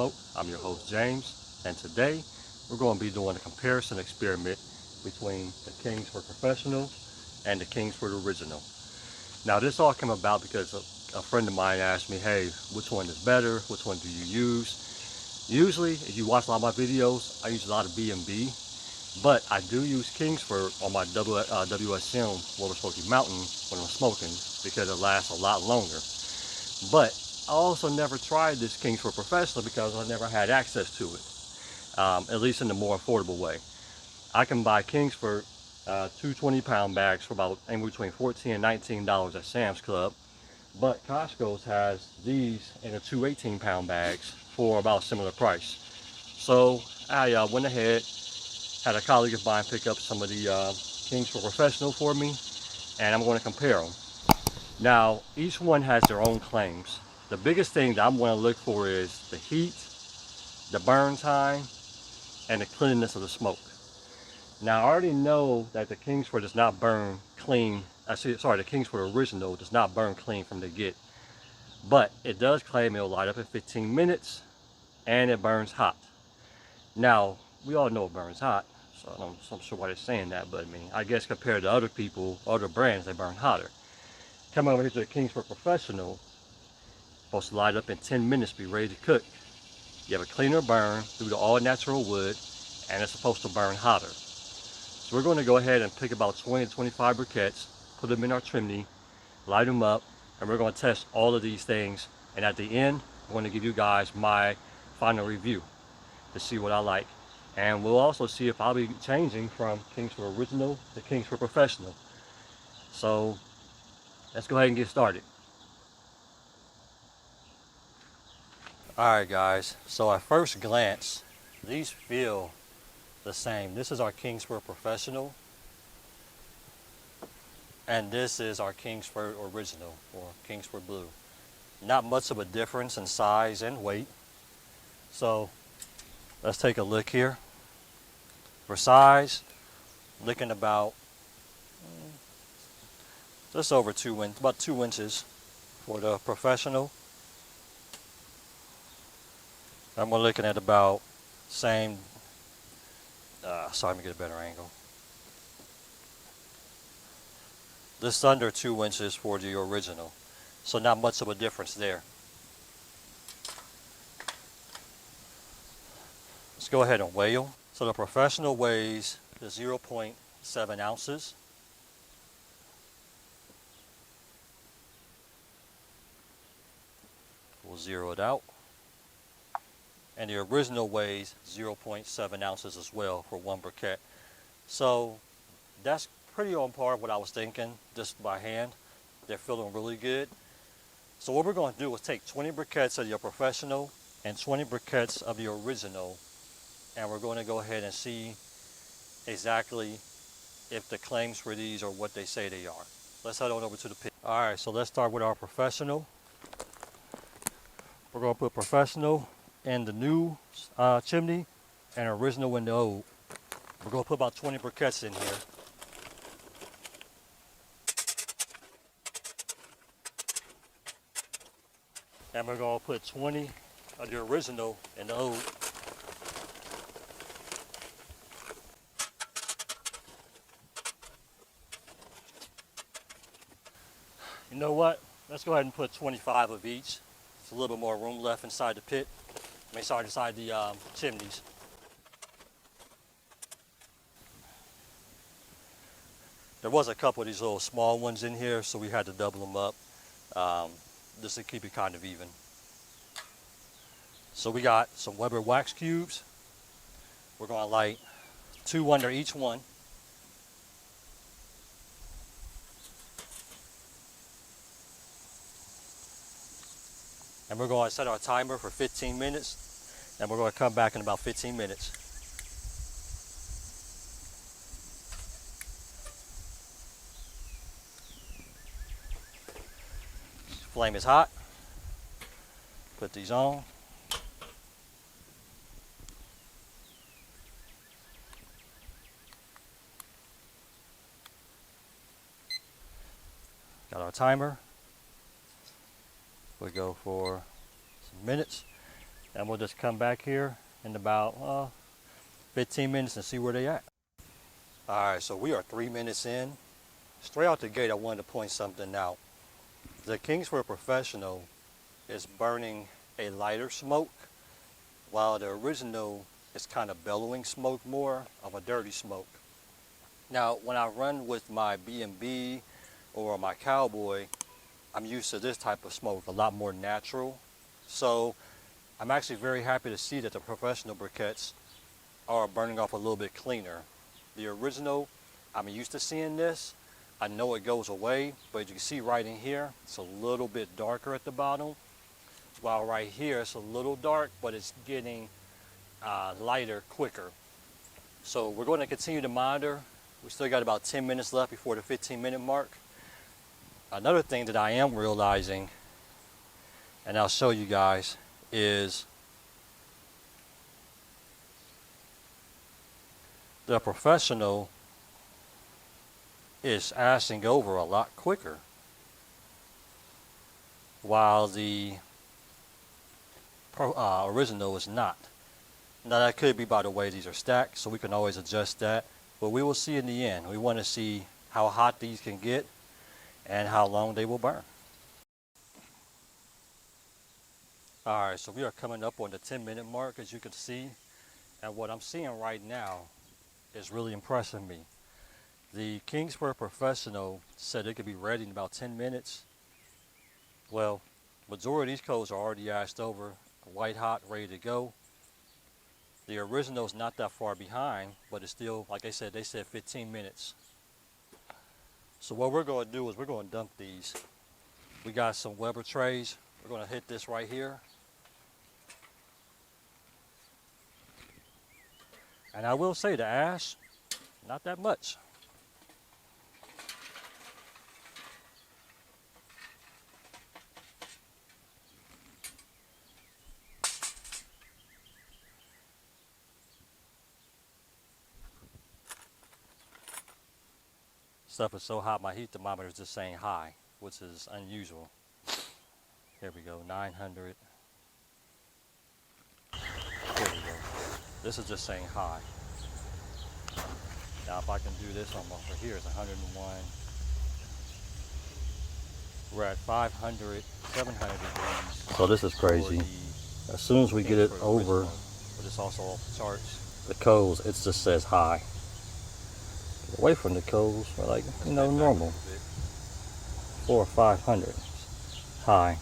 Smoke. I'm your host James, and today we're going to be doing a comparison experiment between the Kingsford Professional and the Kingsford Original. Now this all came about because a friend of mine asked me, hey, which one is better? Which one do you use? Usually, if you watch a lot of my videos, I use a lot of B&B, but I do use Kingsford on my WSM, Water Smoky Mountain, when I'm smoking, because it lasts a lot longer. But I also never tried this Kingsford Professional because I never had access to it, at least in the more affordable way. I can buy Kingsford 220-pound bags for about anywhere between $14 and $19 at Sam's Club, but Costco's has these in the 218-pound bags for about a similar price. So I went ahead, had a colleague of mine pick up some of the Kingsford Professional for me, and I'm going to compare them. Now, each one has their own claims. The biggest thing that I'm going to look for is the heat, the burn time, and the cleanliness of the smoke. Now, I already know that the Kingsford does not burn clean. The Kingsford Original does not burn clean from the get. But it does claim it'll light up in 15 minutes, and it burns hot. Now, we all know it burns hot, so I'm sure why they're saying that, but I mean, I guess compared to other people, other brands, they burn hotter. Coming over here to the Kingsford Professional, supposed to light up in 10 minutes, be ready to cook. You have a cleaner burn through the all natural wood, and it's supposed to burn hotter. So we're going to go ahead and pick about 20 to 25 briquettes, put them in our chimney, light them up, and we're going to test all of these things. And at the end, I'm going to give you guys my final review to see what I like. And we'll also see if I'll be changing from Kingsford Original to Kingsford Professional. So let's go ahead and get started. Alright guys, so at first glance, these feel the same. This is our Kingsford Professional, and this is our Kingsford Original, or Kingsford Blue. Not much of a difference in size and weight. So let's take a look here. For size, looking about just over about 2 inches for the Professional. And we're looking at about same, sorry, let me get a better angle. Just under 2 inches for the Original. So not much of a difference there. Let's go ahead and weigh them. So the Professional weighs 0.7 ounces. We'll zero it out. And the Original weighs 0.7 ounces as well for one briquette. So that's pretty on par with what I was thinking, just by hand. They're feeling really good. So what we're going to do is take 20 briquettes of your Professional and 20 briquettes of the Original, and we're going to go ahead and see exactly if the claims for these are what they say they are. Let's head on over to the pit. Alright, so let's start with our Professional. We're going to put Professional in the new chimney and Original in the old. We're going to put about 20 briquettes in here. And we're going to put 20 of the Original in the old. You know what? Let's go ahead and put 25 of each. There's a little bit more room left inside the pit. Inside the chimneys. There was a couple of these little small ones in here, so we had to double them up just to keep it kind of even. So we got some Weber wax cubes. We're going to light 2 under each one. And we're going to set our timer for 15 minutes, and we're going to come back in about 15 minutes. Flame is hot. Put these on. Got our timer. We go for some minutes. And we'll just come back here in about 15 minutes and see where they at. All right, so we are 3 minutes in. Straight out the gate, I wanted to point something out. The Kingsford Professional is burning a lighter smoke, while the original is kind of bellowing smoke, more of a dirty smoke. Now, when I run with my B&B or my Cowboy, I'm used to this type of smoke, a lot more natural. So I'm actually very happy to see that the professional briquettes are burning off a little bit cleaner. The original, I'm used to seeing this. I know it goes away, but you can see right in here, it's a little bit darker at the bottom. While right here, it's a little dark, but it's getting lighter quicker. So we're going to continue to monitor. We still got about 10 minutes left before the 15-minute mark. Another thing that I am realizing, and I'll show you guys, is the professional is ashing over a lot quicker, while the original is not. Now that could be by the way these are stacked, so we can always adjust that, but we will see in the end. We want to see how hot these can get and how long they will burn. Alright, so we are coming up on the 10-minute mark, as you can see, and what I'm seeing right now is really impressing me. The Kingsford Professional said it could be ready in about 10 minutes. Well, majority of these coals are already ashed over, white hot, ready to go. The original is not that far behind, but it's still, like I said, they said 15 minutes. So what we're going to do is we're going to dump these. We got some Weber trays. We're going to hit this right here. And I will say the ash, not that much. Stuff is so hot, my heat thermometer is just saying high, which is unusual. Here we go, 900. Here we go. This is just saying high. Now if I can do this on over here, it's 101. We're at 500, 700 degrees. So this is crazy. As soon as we get it over, but it's also off the charts. The coals, it just says high. Get away from the coals, we're like, you know, normal. 400 or 500 high.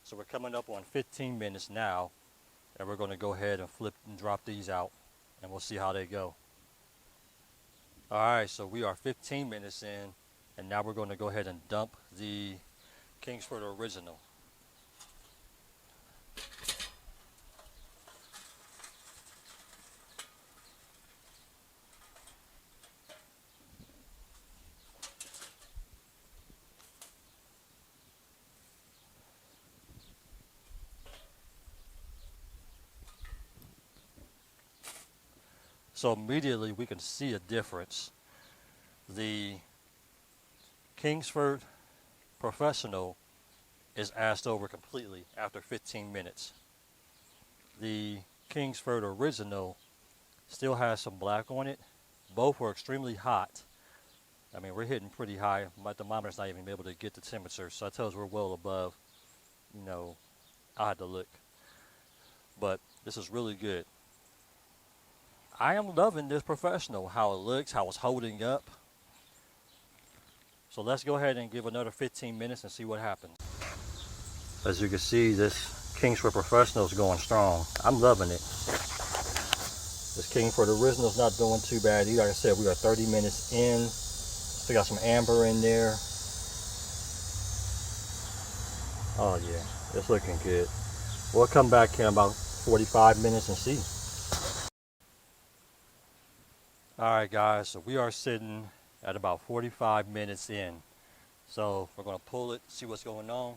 So we're coming up on 15 minutes now, and we're going to go ahead and flip and drop these out, and we'll see how they go. Alright, so we are 15 minutes in, and now we're going to go ahead and dump the Kingsford Original. So immediately we can see a difference. The Kingsford Professional is ashed over completely after 15 minutes. The Kingsford Original still has some black on it. Both were extremely hot. I mean, we're hitting pretty high. My thermometer's not even able to get the temperature, so that tells we're well above, you know, I had to look. But this is really good. I am loving this Professional, how it looks, how it's holding up. So let's go ahead and give another 15 minutes and see what happens. As you can see, this Kingsford Professional is going strong. I'm loving it. This Kingsford Original is not doing too bad either. Like I said, we are 30 minutes in. Still got some amber in there. Oh yeah, it's looking good. We'll come back in about 45 minutes and see. Alright guys, so we are sitting at about 45 minutes in. So we're going to pull it, see what's going on.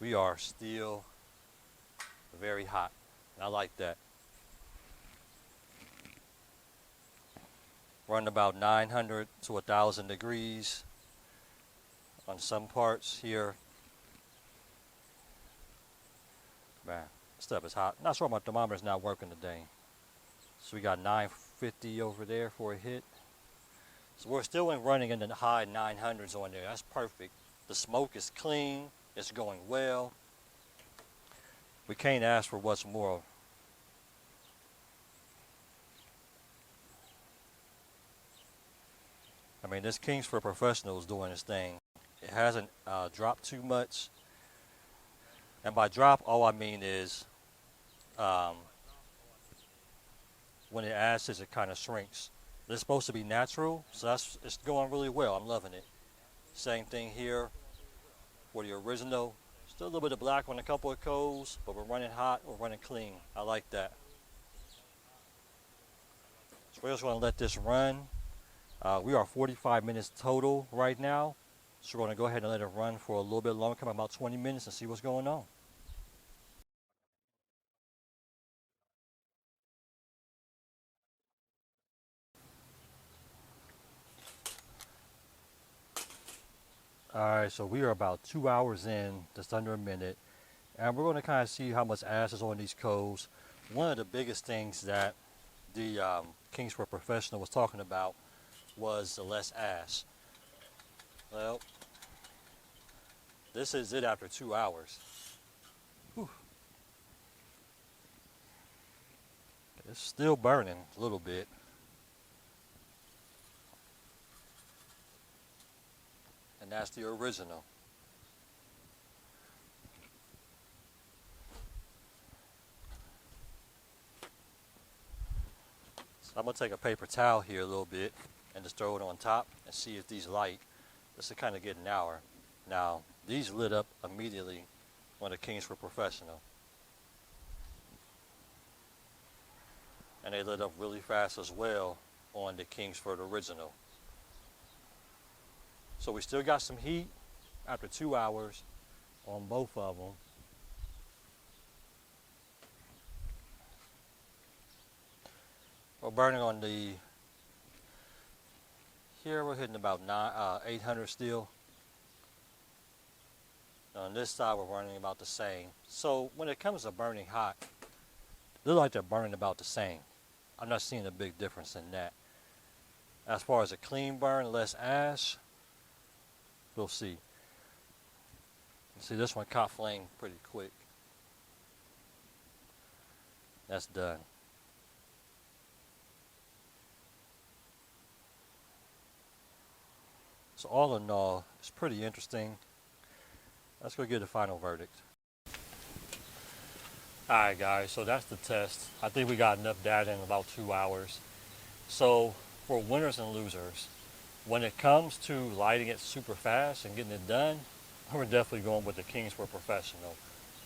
We are still very hot. And I like that. Run about 900 to 1,000 degrees on some parts here. Man, stuff is hot. Not sure my thermometer's not working today. So we got 950 over there for a hit. So we're still running in the high 900s on there. That's perfect. The smoke is clean. It's going well. We can't ask for what's more. I mean, this Kingsford Professional is doing its thing. It hasn't dropped too much. And by drop, all I mean is when it acids, it kind of shrinks. It's supposed to be natural, so it's going really well. I'm loving it. Same thing here for the original. Still a little bit of black on a couple of coals, but we're running hot, we're running clean. I like that. So we're just going to let this run. We are 45 minutes total right now. So we're going to go ahead and let it run for a little bit longer, come about 20 minutes and see what's going on. Alright, so we are about 2 hours in, just under a minute. And we're going to kind of see how much ash is on these coals. One of the biggest things that the Kingsford Professional was talking about was the less ash. Well, this is it after 2 hours. Whew. It's still burning a little bit. And that's the original. So I'm going to take a paper towel here a little bit and just throw it on top and see if these light. This will kind of get an hour. Now, these lit up immediately on the Kingsford Professional. And they lit up really fast as well on the Kingsford Original. So we still got some heat after 2 hours on both of them. We're burning on the, here we're hitting about 800 still. On this side we're burning about the same. So when it comes to burning hot, they look like they're burning about the same. I'm not seeing a big difference in that. As far as a clean burn, less ash, we'll see. See, this one caught flame pretty quick. That's done. So all in all, it's pretty interesting. Let's go get the final verdict. Alright guys, so that's the test. I think we got enough data in about 2 hours. So for winners and losers, when it comes to lighting it super fast and getting it done, we're definitely going with the Kingsford Professional.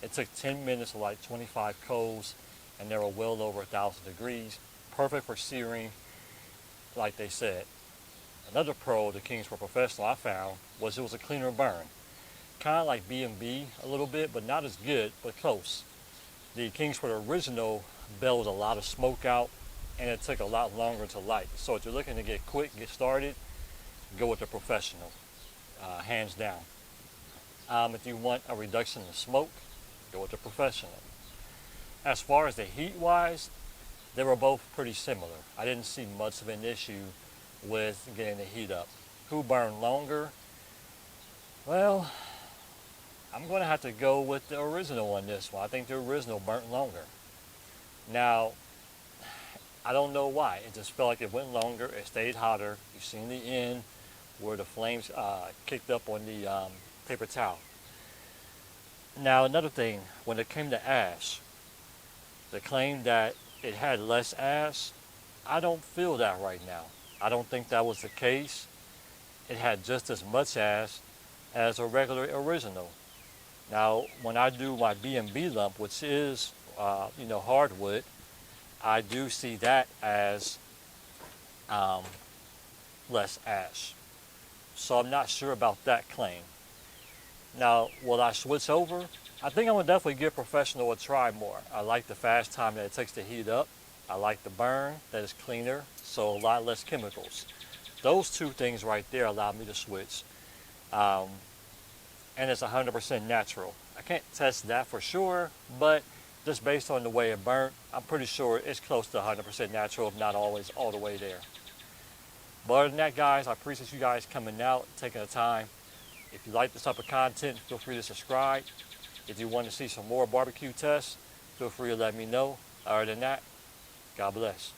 It took 10 minutes to light 25 coals, and they were well over 1,000 degrees. Perfect for searing, like they said. Another pro of the Kingsford Professional I found was it was a cleaner burn. Kind of like B&B a little bit, but not as good, but close. The Kingsford Original bellowed a lot of smoke out, and it took a lot longer to light. So if you're looking to get quick, get started, go with the Professional, hands down. If you want a reduction in smoke, go with the Professional. As far as the heat-wise, they were both pretty similar. I didn't see much of an issue with getting the heat up. Who burned longer? Well, I'm going to have to go with the original on this one. I think the original burnt longer. Now, I don't know why. It just felt like it went longer. It stayed hotter. You've seen the end where the flames kicked up on the paper towel. Now, another thing, when it came to ash, the claim that it had less ash, I don't feel that right now. I don't think that was the case. It had just as much ash as a regular original. Now, when I do my B&B lump, which is, hardwood, I do see that as less ash. So I'm not sure about that claim. Now, will I switch over? I think I'm gonna definitely give Professional a try more. I like the fast time that it takes to heat up. I like the burn, that is cleaner, so a lot less chemicals. Those two things right there allowed me to switch. And it's 100% natural. I can't test that for sure, but just based on the way it burnt, I'm pretty sure it's close to 100% natural, if not always all the way there. But other than that, guys, I appreciate you guys coming out, taking the time. If you like this type of content, feel free to subscribe. If you want to see some more barbecue tests, feel free to let me know. Other than that, God bless.